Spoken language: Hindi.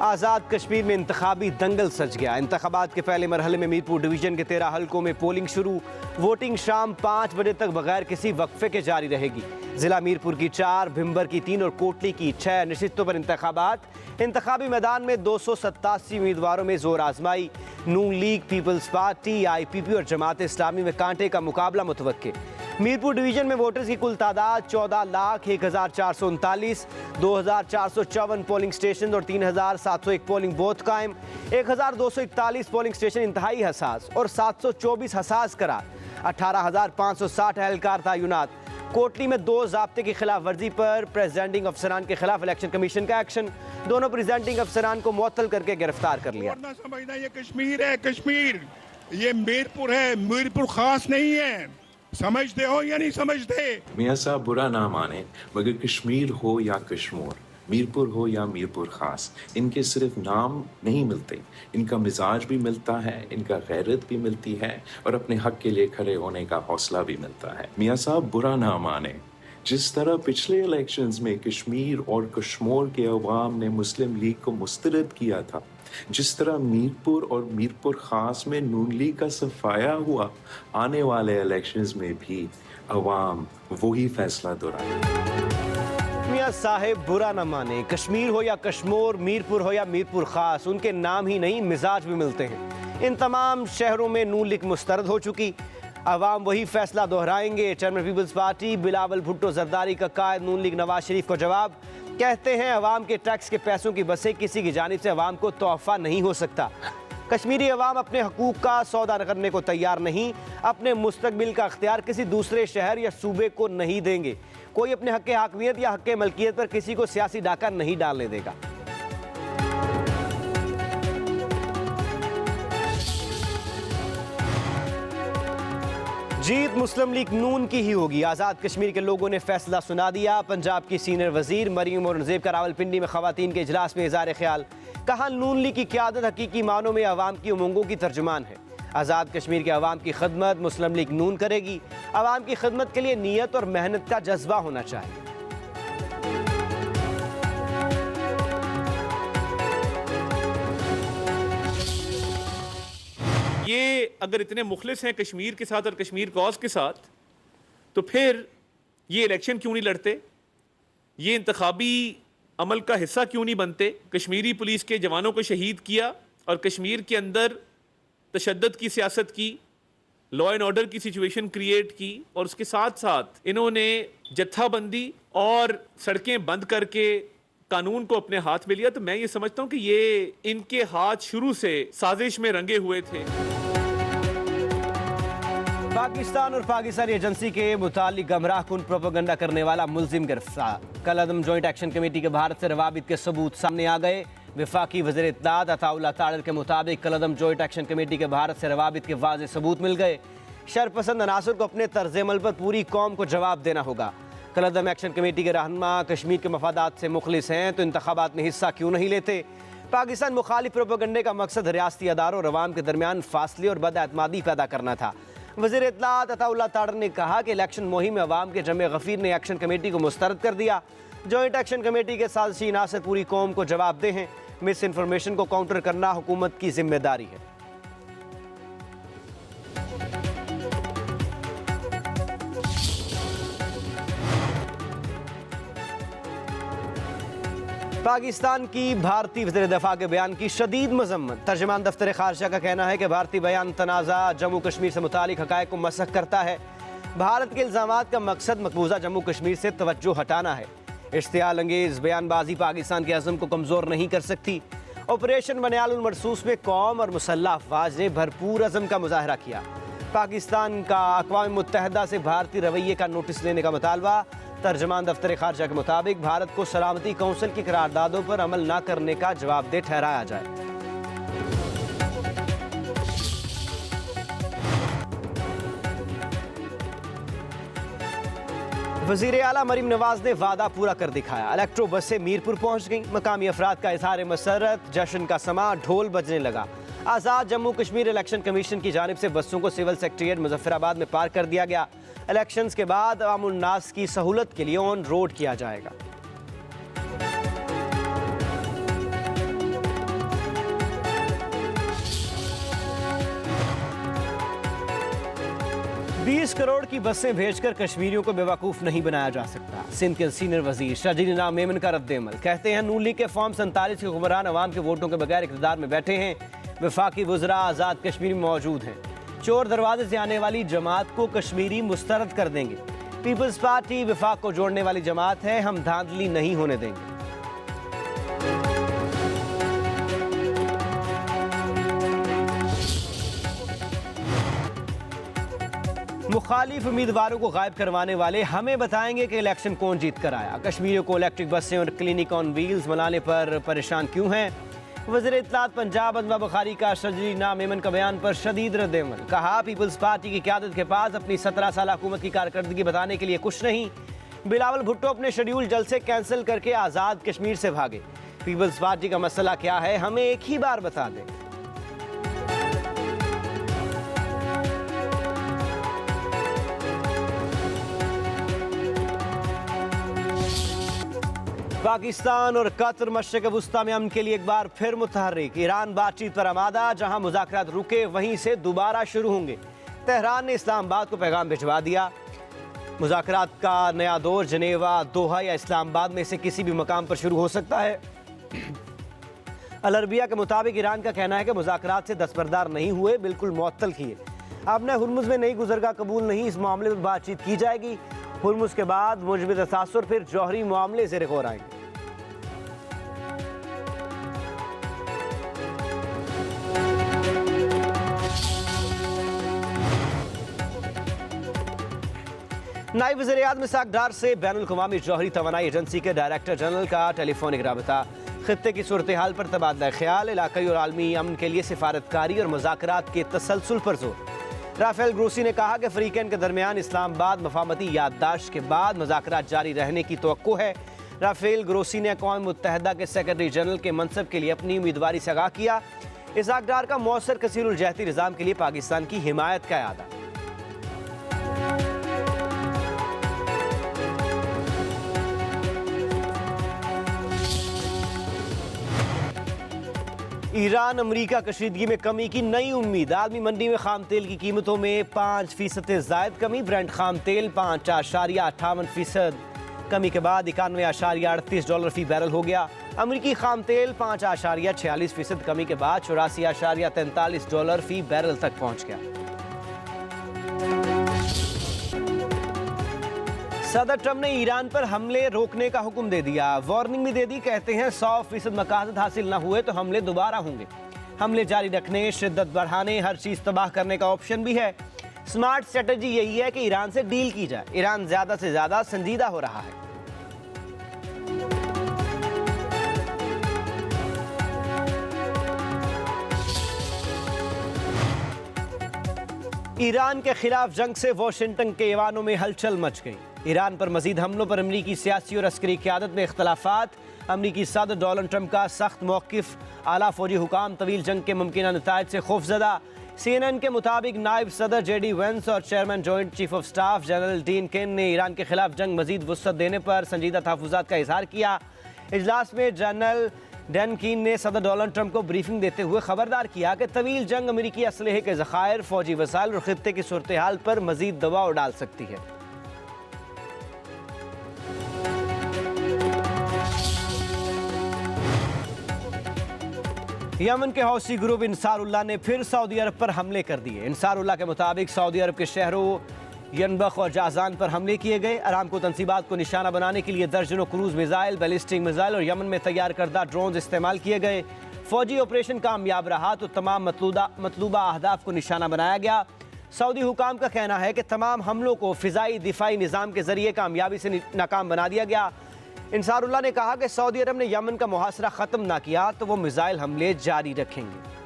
आज़ाद कश्मीर में इंतखाबी दंगल सच गया। इंतखाबात के पहले मरहले में मीरपुर डिवीजन के 13 हलकों में पोलिंग शुरू। वोटिंग शाम 5 बजे तक बगैर किसी वक्फे के जारी रहेगी। जिला मीरपुर की 4, भिम्बर की 3 और कोटली की 6 नशिस्तों पर इंतखाबात। इंतखाबी मैदान में 287 उम्मीदवारों में जोर आजमाई। नून लीग, पीपल्स पार्टी, IPP और जमात इस्लामी में कांटे का मुकाबला मुतवक्के। मीरपुर डिवीजन में वोटर्स की कुल तादाद 14,01,439, 2,454 पोलिंग स्टेशन और 3,701 पोलिंग बूथ कायम। 1,241 पोलिंग स्टेशन इंतहाई हसास और 724 हसास करार। 18,560 एहलकार तैनात। कोटली में 2 ज़ाब्ते की खिलाफ वर्जी पर प्रेसिडेंटिंग अफसरान के खिलाफ इलेक्शन कमीशन का एक्शन। दोनों प्रेसिडेंटिंग अफसरान को मुअत्तल करके गिरफ्तार कर लिया। ना समझना ये कश्मीर है, कश्मीर ये मीरपुर है, मीरपुर खास नहीं है। समझते हो या नहीं समझते? मियाँ साहब बुरा ना माने, मगर कश्मीर हो या कश्मीर, मीरपुर हो या मीरपुर खास, इनके सिर्फ नाम नहीं मिलते, इनका मिजाज भी मिलता है, इनका गैरत भी मिलती है और अपने हक के लिए खड़े होने का हौसला भी मिलता है। मियाँ साहब बुरा ना माने, जिस तरह पिछले इलेक्शंस में कश्मीर और कश्मीर के अवाम ने मुस्लिम लीग को मुस्तरद किया था, जिस तरह मीरपुर और मीरपुर खास में नून लीग का सफाया हुआ, आने वाले इलेक्शंस में भी अवाम वही फैसला दोहराए। मियाँ साहेब बुरा न माने, कश्मीर हो या कश्मीर, मीरपुर हो या मीरपुर खास, उनके नाम ही नहीं मिजाज भी मिलते हैं। इन तमाम शहरों में नून लीग मुस्तरद हो चुकी, अवाम वही फैसला दोहराएंगे। Chairman peoples party Bilawal Bhutto Zardari का कायद नून लीग नवाज शरीफ को जवाब। कहते हैं अवाम के टैक्स के पैसों की बसें किसी की जानिब से अवाम को तोहफा नहीं हो सकता। कश्मीरी अवाम अपने हकूक़ का सौदा करने को तैयार नहीं, अपने मुस्तकबिल का अख्तियार किसी दूसरे शहर या सूबे को नहीं देंगे। कोई अपने हक़ हाकमियत या हक़ मलकियत पर किसी को सियासी डाका नहीं डालने देगा। जीत मुस्लिम लीग नून की ही होगी। आज़ाद कश्मीर के लोगों ने फैसला सुना दिया। पंजाब की सीनियर वजीर मरीम औरंगजेब का रावलपिंडी में खवातीन के इजलास में इज़हार ख्याल। कहा नून लीग की क़यादत हकीकी मानों में अवाम की उमंगों की तर्जुमान है। आज़ाद कश्मीर के अवाम की खदमत मुस्लिम लीग नून करेगी। अवाम की खदमत के लिए नीयत और मेहनत का जज्बा होना चाहिए। ये अगर इतने मुखलिस हैं कश्मीर के साथ और कश्मीर कॉज के साथ, तो फिर ये इलेक्शन क्यों नहीं लड़ते? ये इंतखाबी अमल का हिस्सा क्यों नहीं बनते? कश्मीरी पुलिस के जवानों को शहीद किया और कश्मीर के अंदर तशद्दुद की सियासत की, लॉ एंड ऑर्डर की सिचुएशन क्रिएट की और उसके साथ साथ इन्होंने जत्थाबंदी और सड़कें बंद करके कानून को अपने हाथ में लिया। तो मैं ये समझता हूं कि ये इनके हाथ शुरू से साजिश में रंगे हुए थे। पाकिस्तान और पाकिस्तानी एजेंसी के मुतालिक गमराह कुन प्रोपेगेंडा करने वाला मुल्जिम गिरफ्तार। कल अदम जॉइंट एक्शन कमेटी के भारत से रवाबित के सबूत सामने आ गए। वफाकी वज़ीर इत्तलात अताउल्लाह तारर के मुताबिक कल अदम जॉइंट एक्शन कमेटी के भारत से रवाबित के वाज़ेह सबूत मिल गए। शरपसंद अनासर को अपने तर्ज अमल पर पूरी कौम को जवाब देना होगा। कल अदम एक्शन कमेटी के रहनुमा कश्मीर के मफादात से मुखलिस हैं तो इंतखाबात में हिस्सा क्यों नहीं लेते? पाकिस्तान मुखालिफ प्रोपेगेंडे का मकसद रियासती अदारों और अवाम के दरमियान फासले और बदएतमादी पैदा करना था। वज़ीर इत्तलात अताउल्लाह तारर ने कहा कि इलेक्शन मुहिम में अवाम के जमे गफीर ने एक्शन कमेटी को मुस्तरद कर दिया। जॉइंट एक्शन कमेटी के साजिशी अनासर पूरी कौम को जवाबदेह हैं। मिस इन्फॉर्मेशन को काउंटर करना हुकूमत की जिम्मेदारी है। पाकिस्तान की भारतीय वज़ीर दफ़ा के बयान की शदीद मज़म्मत। तर्जमान दफ्तर खारजा का कहना है कि भारतीय बयान तनाज़ा जम्मू कश्मीर से मुतालिक हक़ाइक़ को मसख़ करता है। भारत के इल्ज़ामात का मकसद मकबूजा जम्मू कश्मीर से तवज्जो हटाना है। इश्तियाल अंगेज़ बयानबाजी पाकिस्तान के अज़म को कमज़ोर नहीं कर सकती। ऑपरेशन बनियानुल मरसूस में कौम और मुसल्लह अफ़वाज ने भरपूर अज़म का मुज़ाहरा किया। पाकिस्तान का अक़वाम मुत्तहिदा से भारतीय रवैये का नोटिस लेने का मुतालबा। तर्जमान दफ्तर खारजा के मुताबिक भारत को सलामती कौंसिल की करारदादों पर अमल न करने का जवाबदेह ठहराया जाए। वज़ीर आला मरीम नवाज ने वादा पूरा कर दिखाया। इलेक्ट्रो बस से मीरपुर पहुंच गई। मकामी अफराद का इज़हार मसरत, जश्न का समा, ढोल बजने लगा। आज़ाद जम्मू कश्मीर इलेक्शन कमीशन की जानिब से बसों को सिविल सेक्रेटेरिएट मुजफ्फराबाद में पार्क कर दिया गया। इलेक्शंस के बाद अवामुल नास की सहूलत के लिए ऑन रोड किया जाएगा। 20 करोड़ की बसें भेजकर कश्मीरियों को बेवकूफ़ नहीं बनाया जा सकता। सिंध के सीनियर वजीर शजील इनाम मेमन का रद्द-ए-अमल। कहते हैं नून लीग के फॉर्म 47 के हुक्मरान अवाम के वोटों के बगैर इक़्तिदार में बैठे हैं। वफाकी वज़रा आज़ाद कश्मीर में मौजूद हैं। चोर दरवाजे से आने वाली जमात को कश्मीरी मुस्तरद कर देंगे। पीपल्स पार्टी वफाक को जोड़ने वाली जमात है, हम धांधली नहीं होने देंगे। मुखालिफ उम्मीदवारों को गायब करवाने वाले हमें बताएंगे कि इलेक्शन कौन जीत कर आया। कश्मीरियों को इलेक्ट्रिक बसें और क्लिनिक ऑन व्हील्स बनाने पर परेशान क्यों हैं। वज़ीर इत्तलात पंजाब अज़मा बुखारी का शजील इनाम मेमन का बयान पर शदीद रद्द-ए-अमल। कहा पीपल्स पार्टी की क़यादत के पास अपनी 17 साल हुकूमत की कारकर्दगी बताने के लिए कुछ नहीं। बिलावल भुट्टो अपने शेड्यूल जलसे कैंसिल करके आज़ाद कश्मीर से भागे। पीपल्स पार्टी का मसला क्या है हमें एक ही बार बता दें। पाकिस्तान और कतर मशरिक़ वुस्ता में अमन के लिए एक बार फिर मुतहर्रिक। ईरान बातचीत पर आमादा, जहां मुज़ाकरात रुके वहीं से दोबारा शुरू होंगे। तेहरान ने इस्लामाबाद को पैगाम भिजवा दिया। मुज़ाकरात का नया दौर जनेवा, दोहा या इस्लामाबाद में से किसी भी मकाम पर शुरू हो सकता है। अल अरबिया के मुताबिक ईरान का कहना है कि मुज़ाकरात से दस्तबरदार नहीं हुए, बिल्कुल मुअत्तल किए। अब न हुर्मुज़ में नई गुज़रगाह कबूल नहीं, इस मामले में बातचीत की जाएगी। हुर्मुज़ के बाद मुजबित तसासुर फिर जौहरी मामले से रिकॉर्ड आएंगे। नायब वज़ीर-ए-आज़म इसहाक़ डार से बैनुल-अक़वामी जौहरी तवानाई एजेंसी के डायरेक्टर जनरल का टेलीफोनिक राबता। खित्ते की सूरत हाल पर तबादला ख्याल, इलाक़ाई और आलमी अमन के लिए सिफारतकारी और मुज़ाकरात के तसलसल पर जोर। राफेल ग्रोसी ने कहा कि फ़रीक़ैन के दरमियान इस्लामाबाद मफ़ाहमती याददाश्त के बाद मुज़ाकरात जारी रहने की तवक्को है। राफेल ग्रोसी ने अक़वाम मुत्तहिदा के सेक्रेटरी जनरल के मनसब के लिए अपनी उम्मीदवारी से आगाह किया। इसहाक़ डार का मौसर कसीरुल जहती निज़ाम के लिए पाकिस्तान की हिमायत का इरादा। ईरान अमरीका कशीदगी में कमी की नई उम्मीद। आलमी मंडी में खाम तेल की कीमतों में 5% ज़ायद कमी। ब्रेंट खाम तेल 5.58% कमी के बाद $91.38 फी बैरल हो गया। अमरीकी खाम तेल 5.46% कमी के बाद $84.43 फी बैरल तक पहुंच गया। सदर ट्रंप ने ईरान पर हमले रोकने का हुक्म दे दिया। वार्निंग भी दे दी। कहते हैं 100% मकासद हासिल न हुए तो हमले दोबारा होंगे। हमले जारी रखने, शिद्दत बढ़ाने, हर चीज़ तबाह करने का ऑप्शन भी है। स्मार्ट स्ट्रेटजी यही है कि ईरान से डील की जाए। ईरान ज़्यादा से ज़्यादा संजीदा हो रहा है। ईरान के खिलाफ जंग से वाशिंगटन के ऐवानों में हलचल मच गई। ईरान पर मजीद हमलों पर अमरीकी सियासी और अस्करी क़यादत में इख्तलाफात। अमरीकी सदर डोनाल्ड ट्रंप का सख्त मौक़िफ़। आला फौजी हुकाम तवील जंग के मुमकिन नताइज से खौफजदा। CNN के मुताबिक नायब सदर JD वेंस और chairman joint chief of staff general Dan Caine ने ईरान के खिलाफ जंग मजीद वुसअत देने पर संजीदा तहफ़्फ़ुज़ात का इजहार किया। इजलास में जनरल डैन कीन ने सदर डोनाल्ड ट्रंप को ब्रीफिंग देते हुए खबरदार किया कि तवील जंग अमरीकी असलहे के ज़खायर, फ़ौजी वसाइल और खित्ते की सूरत हाल पर मजीद दबाव डाल सकती है। यमन के हौसी ग्रुप इंसारुल्लाह ने फिर सऊदी अरब पर हमले कर दिए। इंसारुल्लाह के मुताबिक सऊदी अरब के शहरों यनबख और जाजान पर हमले किए गए। अरामको तंसीबात को निशाना बनाने के लिए दर्जनों क्रूज मिसाइल, बैलिस्टिक मिसाइल और यमन में तैयार करदा ड्रोन इस्तेमाल किए गए। फौजी ऑपरेशन कामयाब रहा तो तमाम मतलूबा अहदाफ को निशाना बनाया गया। सऊदी हुकाम का कहना है कि तमाम हमलों को फ़िज़ाई दिफाई निज़ाम के ज़रिए कामयाबी से नाकाम बना दिया गया। इंसारुल्लाह ने कहा कि सऊदी अरब ने यमन का मुहासरा ख़त्म ना किया तो वो मिसाइल हमले जारी रखेंगे।